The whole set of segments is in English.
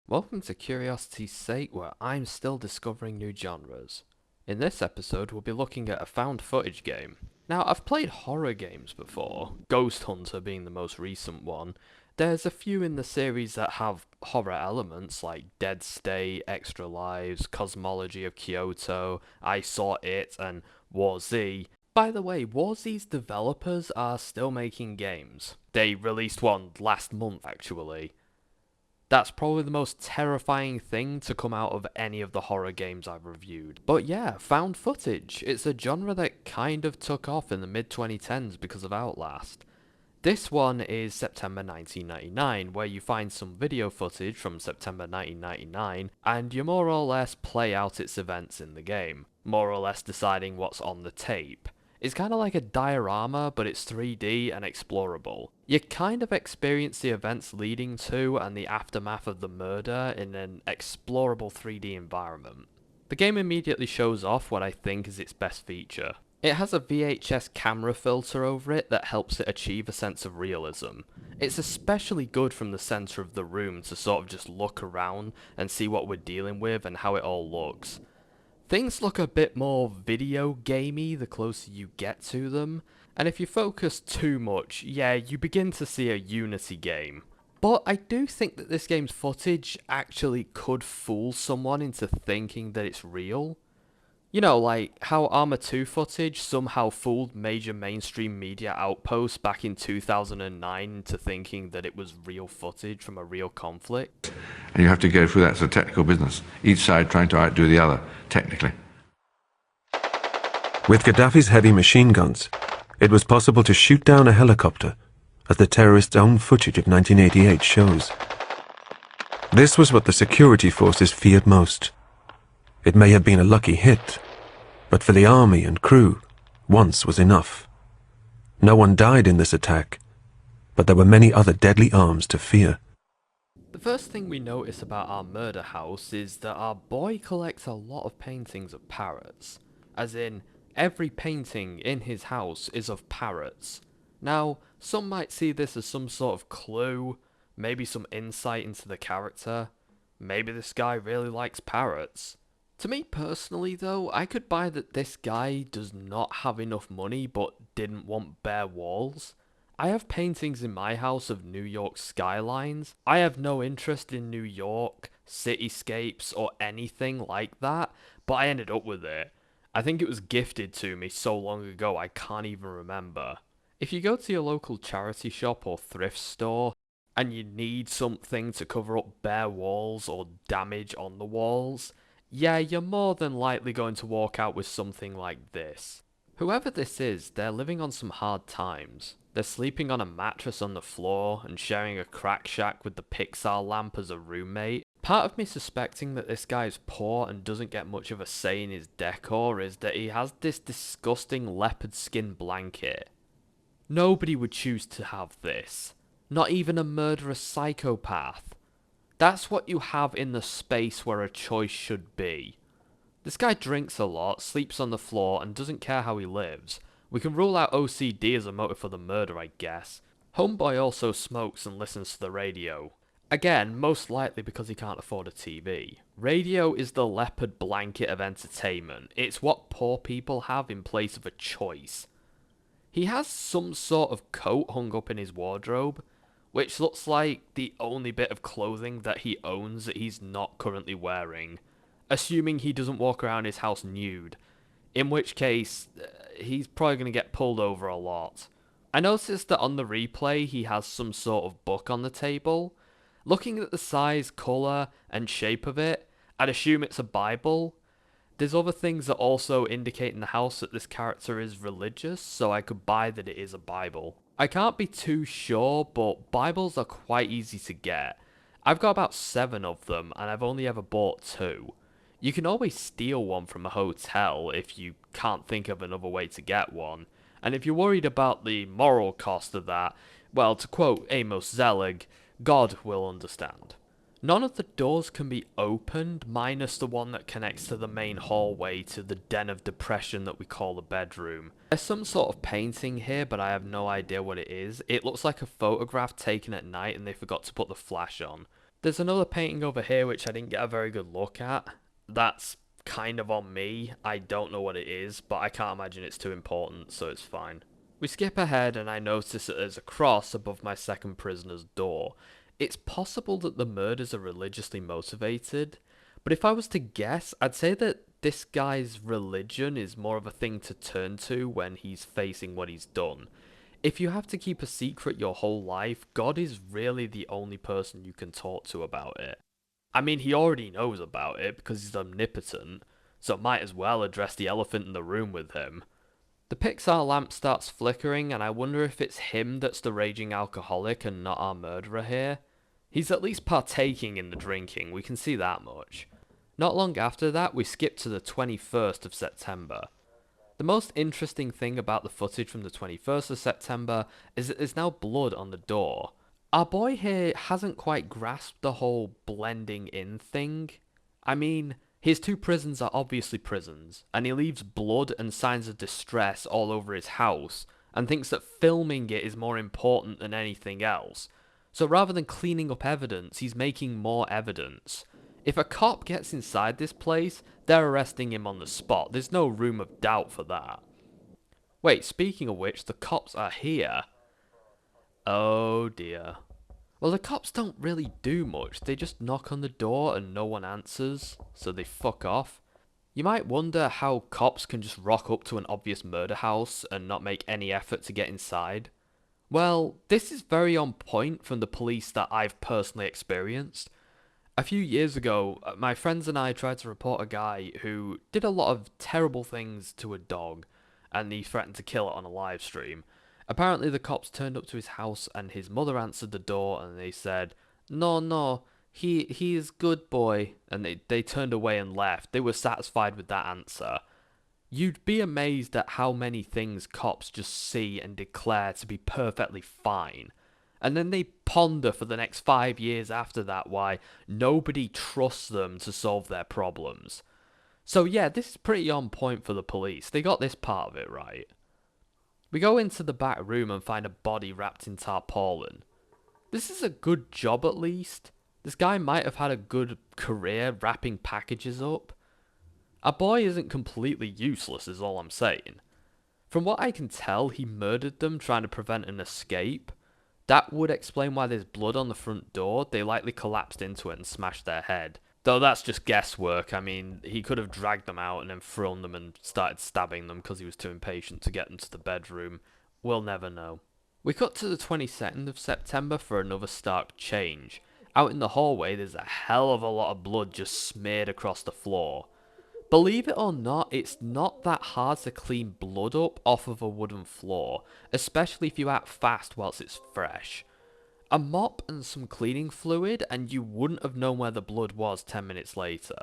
Welcome to Curiosity's Sake, where I'm still discovering new genres. In this episode, we'll be looking at a found footage game. Now, I've played horror games before, Ghost Hunter being the most recent one. There's a few in the series that have horror elements like Dead State, Extra Lives, Cosmology of Kyoto, I Saw It, and War Z. By the way, War Z's developers are still making games. They released one last month, actually. That's probably the most terrifying thing to come out of any of the horror games I've reviewed. But yeah, found footage. It's a genre that kind of took off in the mid 2010s because of Outlast. This one is September 1999, where you find some video footage from September 1999, and you more or less play out its events in the game, more or less deciding what's on the tape. It's kind of like a diorama, but it's 3D and explorable. You kind of experience the events leading to and the aftermath of the murder in an explorable 3D environment. The game immediately shows off what I think is its best feature. It has a VHS camera filter over it that helps it achieve a sense of realism. It's especially good from the center of the room to sort of just look around and see what we're dealing with and how it all looks. Things look a bit more video gamey the closer you get to them, and if you focus too much, yeah, you begin to see a Unity game. But I do think that this game's footage actually could fool someone into thinking that it's real. You know, like how Arma 2 footage somehow fooled major mainstream media outposts back in 2009 into thinking that it was real footage from a real conflict. And you have to go through that as a technical business, each side trying to outdo the other, technically. With Gaddafi's heavy machine guns, it was possible to shoot down a helicopter, as the terrorists' own footage of 1988 shows. This was what the security forces feared most. It may have been a lucky hit, but for the army and crew, once was enough. No one died in this attack, but there were many other deadly arms to fear. The first thing we notice about our murder house is that our boy collects a lot of paintings of parrots. As in, every painting in his house is of parrots. Now, some might see this as some sort of clue, maybe some insight into the character. Maybe this guy really likes parrots. To me personally though, I could buy that this guy does not have enough money but didn't want bare walls. I have paintings in my house of New York skylines. I have no interest in New York, cityscapes, or anything like that, but I ended up with it. I think it was gifted to me so long ago I can't even remember. If you go to your local charity shop or thrift store, and you need something to cover up bare walls or damage on the walls, yeah, you're more than likely going to walk out with something like this. Whoever this is, they're living on some hard times. They're sleeping on a mattress on the floor and sharing a crack shack with the Pixar lamp as a roommate. Part of me suspecting that this guy's poor and doesn't get much of a say in his decor is that he has this disgusting leopard skin blanket. Nobody would choose to have this. Not even a murderous psychopath. That's what you have in the space where a choice should be. This guy drinks a lot, sleeps on the floor, and doesn't care how he lives. We can rule out OCD as a motive for the murder, I guess. Homeboy also smokes and listens to the radio. Again, most likely because he can't afford a TV. Radio is the leopard blanket of entertainment. It's what poor people have in place of a choice. He has some sort of coat hung up in his wardrobe, which looks like the only bit of clothing that he owns that he's not currently wearing, assuming he doesn't walk around his house nude, in which case, he's probably going to get pulled over a lot. I noticed that on the replay he has some sort of book on the table. Looking at the size, colour, and shape of it, I'd assume it's a Bible. There's other things that also indicate in the house that this character is religious, so I could buy that it is a Bible. I can't be too sure, but Bibles are quite easy to get. I've got about 7 of them, and I've only ever bought 2. You can always steal one from a hotel if you can't think of another way to get one, and if you're worried about the moral cost of that, well, to quote Amos Zelig, God will understand. None of the doors can be opened, minus the one that connects to the main hallway to the den of depression that we call the bedroom. There's some sort of painting here, but I have no idea what it is. It looks like a photograph taken at night and they forgot to put the flash on. There's another painting over here which I didn't get a very good look at. That's kind of on me. I don't know what it is, but I can't imagine it's too important, so it's fine. We skip ahead and I notice that there's a cross above my second prisoner's door. It's possible that the murders are religiously motivated, but if I was to guess, I'd say that this guy's religion is more of a thing to turn to when he's facing what he's done. If you have to keep a secret your whole life, God is really the only person you can talk to about it. I mean, he already knows about it because he's omnipotent, so might as well address the elephant in the room with him. The Pixar lamp starts flickering, and I wonder if it's him that's the raging alcoholic and not our murderer here. He's at least partaking in the drinking, we can see that much. Not long after that, we skip to the 21st of September. The most interesting thing about the footage from the 21st of September is that there's now blood on the door. Our boy here hasn't quite grasped the whole blending in thing. I mean, his two prisons are obviously prisons, and he leaves blood and signs of distress all over his house, and thinks that filming it is more important than anything else. So rather than cleaning up evidence, he's making more evidence. If a cop gets inside this place, they're arresting him on the spot. There's no room of doubt for that. Wait, speaking of which, the cops are here. Oh dear. Well, the cops don't really do much. They just knock on the door and no one answers, so they fuck off. You might wonder how cops can just rock up to an obvious murder house and not make any effort to get inside. Well, this is very on point from the police that I've personally experienced. A few years ago, my friends and I tried to report a guy who did a lot of terrible things to a dog, and he threatened to kill it on a live stream. Apparently the cops turned up to his house and his mother answered the door and they said, No, he is good boy, and they turned away and left. They were satisfied with that answer. You'd be amazed at how many things cops just see and declare to be perfectly fine. And then they ponder for the next 5 years after that why nobody trusts them to solve their problems. So yeah, this is pretty on point for the police. They got this part of it right. We go into the back room and find a body wrapped in tarpaulin. This is a good job at least. This guy might have had a good career wrapping packages up. Our boy isn't completely useless is all I'm saying. From what I can tell, he murdered them trying to prevent an escape. That would explain why there's blood on the front door. They likely collapsed into it and smashed their head. Though that's just guesswork. I mean, he could have dragged them out and then thrown them and started stabbing them because he was too impatient to get them to the bedroom. We'll never know. We cut to the 22nd of September for another stark change. Out in the hallway, there's a hell of a lot of blood just smeared across the floor. Believe it or not, it's not that hard to clean blood up off of a wooden floor, especially if you act fast whilst it's fresh. A mop and some cleaning fluid and you wouldn't have known where the blood was 10 minutes later.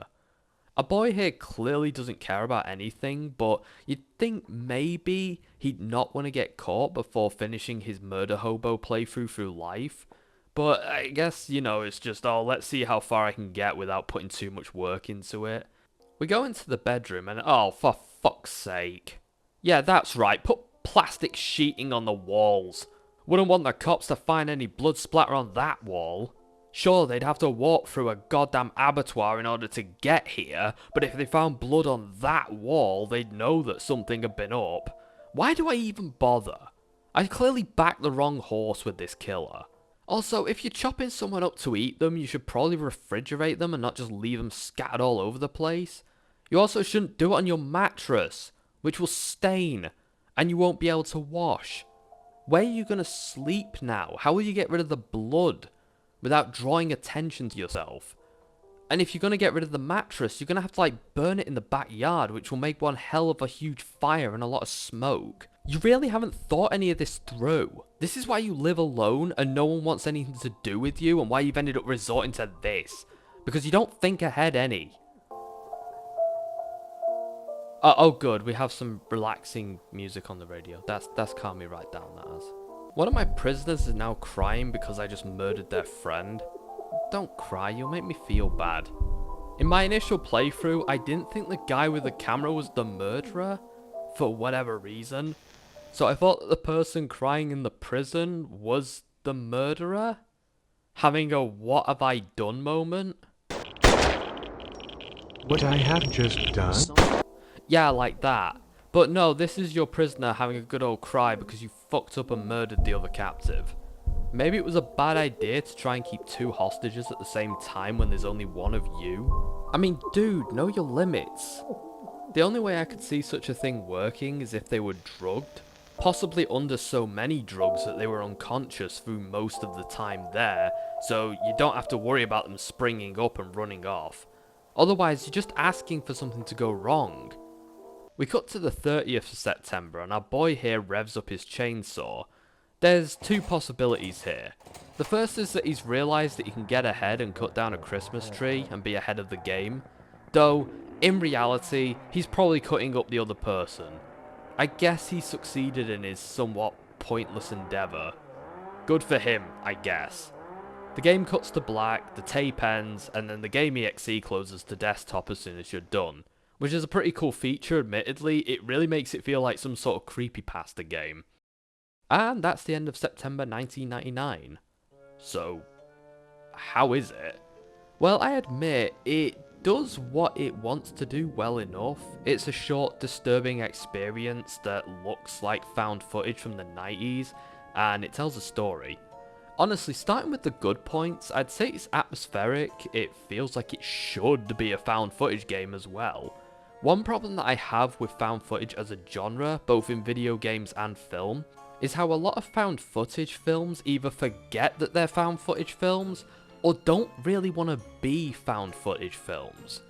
A boy here clearly doesn't care about anything, but you'd think maybe he'd not want to get caught before finishing his murder hobo playthrough through life. But I guess, it's just, let's see how far I can get without putting too much work into it. We go into the bedroom and, for fuck's sake. Yeah, that's right, put plastic sheeting on the walls. Wouldn't want the cops to find any blood splatter on that wall. Sure, they'd have to walk through a goddamn abattoir in order to get here, but if they found blood on that wall, they'd know that something had been up. Why do I even bother? I clearly backed the wrong horse with this killer. Also, if you're chopping someone up to eat them, you should probably refrigerate them and not just leave them scattered all over the place. You also shouldn't do it on your mattress, which will stain, and you won't be able to wash. Where are you going to sleep now? How will you get rid of the blood without drawing attention to yourself? And if you're going to get rid of the mattress, you're going to have to burn it in the backyard, which will make one hell of a huge fire and a lot of smoke. You really haven't thought any of this through. This is why you live alone and no one wants anything to do with you, and why you've ended up resorting to this. Because you don't think ahead any. Oh good, we have some relaxing music on the radio. That's calmed me right down, that has. One of my prisoners is now crying because I just murdered their friend. Don't cry, you'll make me feel bad. In my initial playthrough, I didn't think the guy with the camera was the murderer, for whatever reason. So I thought that the person crying in the prison was the murderer. Having a what have I done moment? What I have just done? Yeah, like that. But no, this is your prisoner having a good old cry because you fucked up and murdered the other captive. Maybe it was a bad idea to try and keep two hostages at the same time when there's only one of you. I mean, dude, know your limits. The only way I could see such a thing working is if they were drugged, possibly under so many drugs that they were unconscious through most of the time there, so you don't have to worry about them springing up and running off. Otherwise, you're just asking for something to go wrong. We cut to the 30th of September and our boy here revs up his chainsaw. There's two possibilities here. The first is that he's realised that he can get ahead and cut down a Christmas tree and be ahead of the game, though in reality he's probably cutting up the other person. I guess he succeeded in his somewhat pointless endeavour. Good for him, I guess. The game cuts to black, the tape ends, and then the game exe closes to desktop as soon as you're done. Which is a pretty cool feature, admittedly. It really makes it feel like some sort of creepypasta game. And that's the end of September 1999. So, how is it? Well, I admit, it does what it wants to do well enough. It's a short, disturbing experience that looks like found footage from the 90s, and it tells a story. Honestly, starting with the good points, I'd say it's atmospheric. It feels like it should be a found footage game as well. One problem that I have with found footage as a genre, both in video games and film, is how a lot of found footage films either forget that they're found footage films, or don't really want to be found footage films.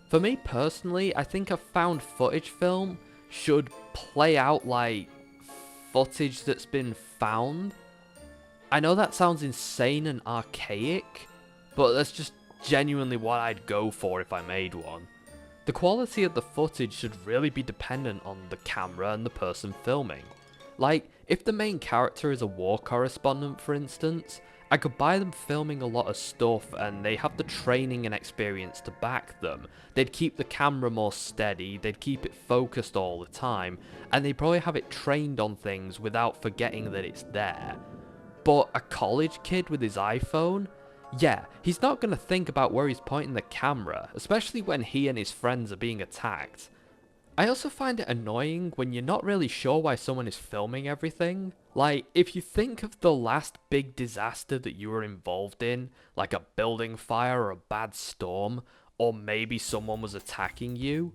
For me personally, I think a found footage film should play out like footage that's been found. I know that sounds insane and archaic, but that's just genuinely what I'd go for if I made one. The quality of the footage should really be dependent on the camera and the person filming. Like, if the main character is a war correspondent, for instance, I could buy them filming a lot of stuff and they have the training and experience to back them. They'd keep the camera more steady, they'd keep it focused all the time, and they'd probably have it trained on things without forgetting that it's there. But a college kid with his iPhone? Yeah, he's not going to think about where he's pointing the camera, especially when he and his friends are being attacked. I also find it annoying when you're not really sure why someone is filming everything. Like, if you think of the last big disaster that you were involved in, like a building fire or a bad storm, or maybe someone was attacking you,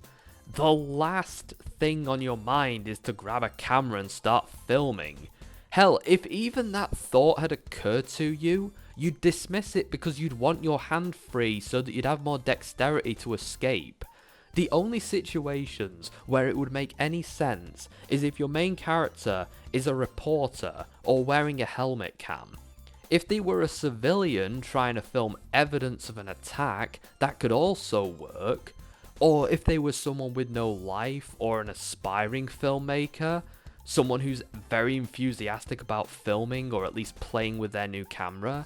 the last thing on your mind is to grab a camera and start filming. Hell, if even that thought had occurred to you, you'd dismiss it because you'd want your hand free so that you'd have more dexterity to escape. The only situations where it would make any sense is if your main character is a reporter or wearing a helmet cam. If they were a civilian trying to film evidence of an attack, that could also work. Or if they were someone with no life or an aspiring filmmaker, someone who's very enthusiastic about filming or at least playing with their new camera,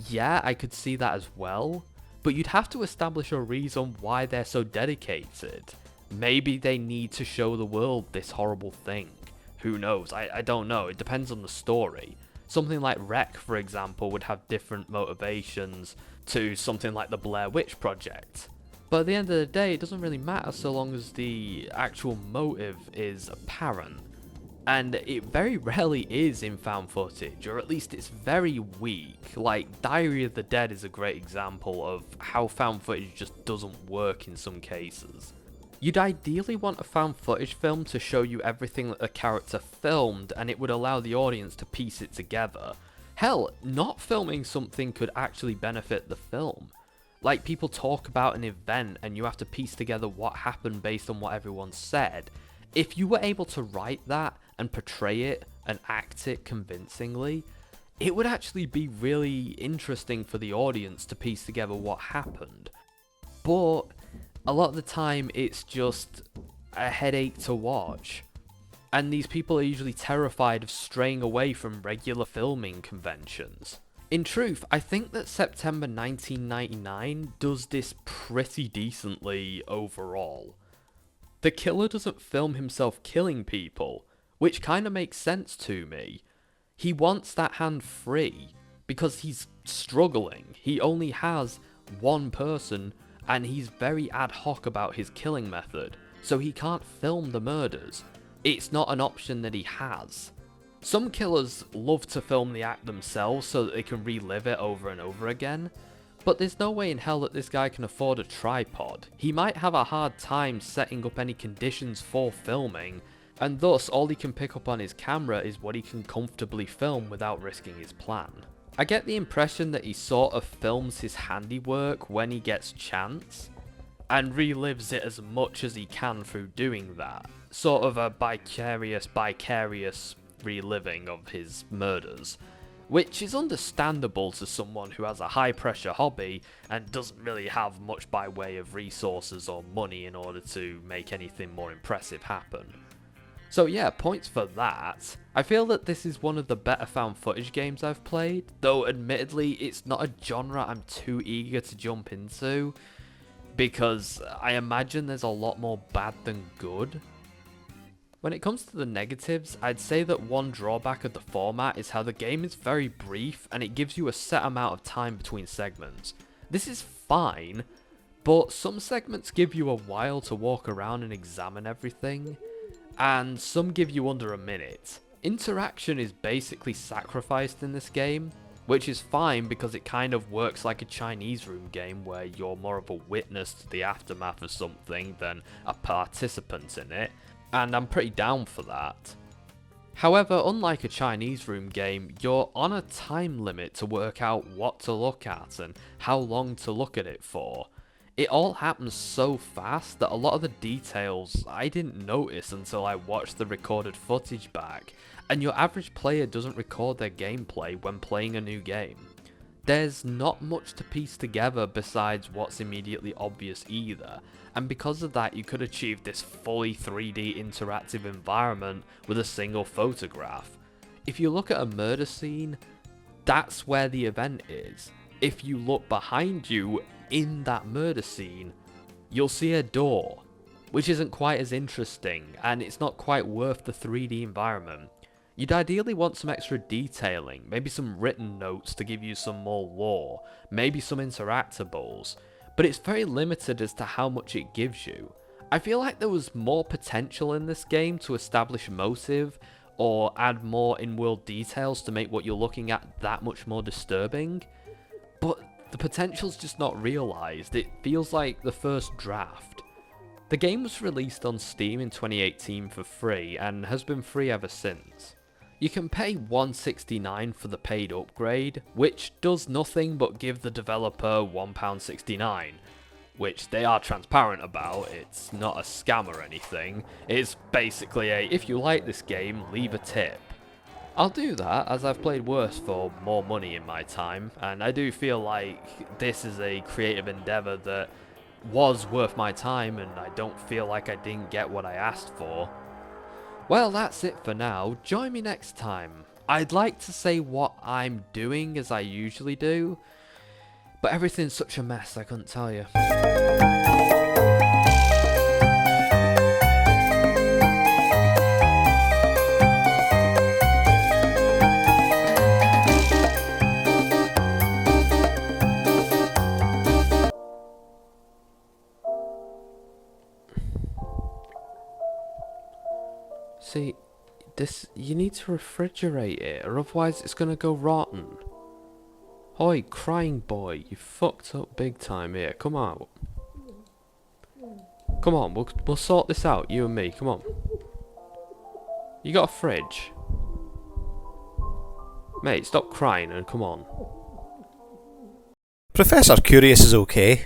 yeah, I could see that as well. But you'd have to establish a reason why they're so dedicated. Maybe they need to show the world this horrible thing. Who knows? I don't know. It depends on the story. Something like Wreck, for example, would have different motivations to something like the Blair Witch Project. But at the end of the day, it doesn't really matter so long as the actual motive is apparent. And it very rarely is in found footage, or at least it's very weak. Like, Diary of the Dead is a great example of how found footage just doesn't work in some cases. You'd ideally want a found footage film to show you everything that the character filmed, and it would allow the audience to piece it together. Hell, not filming something could actually benefit the film. Like, people talk about an event and you have to piece together what happened based on what everyone said. If you were able to write that and portray it and act it convincingly, it would actually be really interesting for the audience to piece together what happened. But a lot of the time it's just a headache to watch. And these people are usually terrified of straying away from regular filming conventions. In truth, I think that September 1999 does this pretty decently overall. The killer doesn't film himself killing people, which kinda makes sense to me. He wants that hand free, because he's struggling. He only has one person, and he's very ad hoc about his killing method, so he can't film the murders. It's not an option that he has. Some killers love to film the act themselves so that they can relive it over and over again, but there's no way in hell that this guy can afford a tripod. He might have a hard time setting up any conditions for filming, and thus all he can pick up on his camera is what he can comfortably film without risking his plan. I get the impression that he sort of films his handiwork when he gets chance, and relives it as much as he can through doing that. Sort of a vicarious reliving of his murders, which is understandable to someone who has a high pressure hobby and doesn't really have much by way of resources or money in order to make anything more impressive happen. So yeah, points for that. I feel that this is one of the better found footage games I've played, though admittedly it's not a genre I'm too eager to jump into, because I imagine there's a lot more bad than good. When it comes to the negatives, I'd say that one drawback of the format is how the game is very brief and it gives you a set amount of time between segments. This is fine, but some segments give you a while to walk around and examine everything, and some give you under a minute. Interaction is basically sacrificed in this game, which is fine because it kind of works like a Chinese room game where you're more of a witness to the aftermath of something than a participant in it, and I'm pretty down for that. However, unlike a Chinese room game, you're on a time limit to work out what to look at and how long to look at it for. It all happens so fast that a lot of the details I didn't notice until I watched the recorded footage back, and your average player doesn't record their gameplay when playing a new game. There's not much to piece together besides what's immediately obvious either, and because of that you could achieve this fully 3D interactive environment with a single photograph. If you look at a murder scene, that's where the event is. If you look behind you in that murder scene, you'll see a door, which isn't quite as interesting, and it's not quite worth the 3D environment. You'd ideally want some extra detailing, maybe some written notes to give you some more lore, maybe some interactables, but it's very limited as to how much it gives you. I feel like there was more potential in this game to establish motive, or add more in-world details to make what you're looking at that much more disturbing, but the potential's just not realised. It feels like the first draft. The game was released on Steam in 2018 for free, and has been free ever since. You can pay $1.69 for the paid upgrade, which does nothing but give the developer £1.69, which they are transparent about. It's not a scam or anything. It's basically a, if you like this game, leave a tip. I'll do that, as I've played worse for more money in my time, and I do feel like this is a creative endeavour that was worth my time, and I don't feel like I didn't get what I asked for. Well, that's it for now. Join me next time. I'd like to say what I'm doing as I usually do, but everything's such a mess I couldn't tell you. See, you need to refrigerate it, or otherwise it's gonna go rotten. Oi, crying boy, you fucked up big time here, come out. Come on, we'll sort this out, you and me, come on. You got a fridge? Mate, stop crying and come on. Professor Curious is okay.